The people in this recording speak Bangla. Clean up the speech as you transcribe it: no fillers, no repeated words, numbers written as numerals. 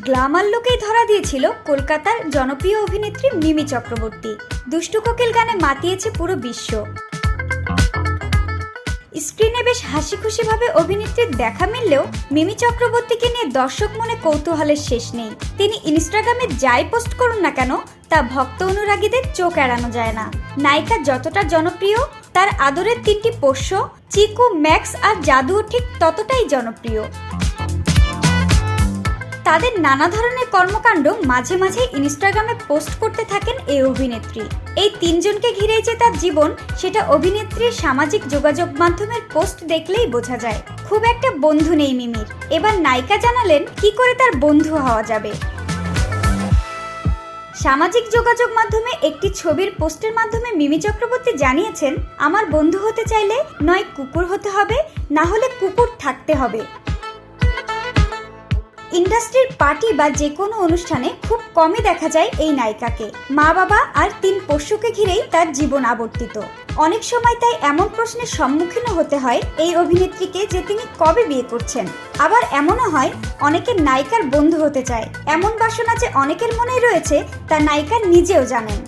গ্ল্যামার লুকেই ধরা দিয়েছিল কলকাতার জনপ্রিয় অভিনেত্রী মিমি চক্রবর্তী। দুষ্টু কোকিল গানে মাতিয়েছে পুরো বিশ্ব। স্ক্রিনে বেশ হাসি খুশিভাবে অভিনেত্রীর দেখা মিললেও মিমি চক্রবর্তীকে নিয়ে দর্শক মনে কৌতূহলের শেষ নেই। তিনি ইনস্টাগ্রামে যাই পোস্ট করুন না কেন তা ভক্ত অনুরাগীদের চোখ এড়ানো যায় না। নায়িকা যতটা জনপ্রিয়, তার আদরের তিনটি পোষ্য চিকু, ম্যাক্স আর জাদুও ঠিক ততটাই জনপ্রিয়। তাদের নানা ধরনের কর্মকাণ্ড মাঝে মাঝে ইনস্টাগ্রামে পোস্ট করতে থাকেন এই অভিনেত্রী। এই তিনজনকে ঘিরেই যে তার জীবন, সেটা অভিনেত্রীর সামাজিক যোগাযোগ মাধ্যমের পোস্ট দেখলেই বোঝা যায়। খুব একটা বন্ধু নেই মিমির। এবার নায়িকা জানালেন কি করে তার বন্ধু হওয়া যাবে। সামাজিক যোগাযোগ মাধ্যমে একটি ছবির পোস্টের মাধ্যমে মিমি চক্রবর্তী জানিয়েছেন, আমার বন্ধু হতে চাইলে নয় কুকুর হতে হবে, না হলে কুকুর থাকতে হবে। ইন্ডাস্ট্রির পার্টি বা যে কোনো অনুষ্ঠানে খুব কমই দেখা যায় এই নায়িকাকে। মা বাবা আর 3 পোষ্যকে ঘিরেই তার জীবন আবর্তিত। অনেক সময় তাই এমন প্রশ্নের সম্মুখীনও হতে হয় এই অভিনেত্রীকে যে তিনি কবে বিয়ে করছেন। আবার এমনও হয় অনেকে নায়িকার বন্ধু হতে চায়। এমন বাসনা যে অনেকের মনেই রয়েছে তা নায়িকা নিজেও জানেন।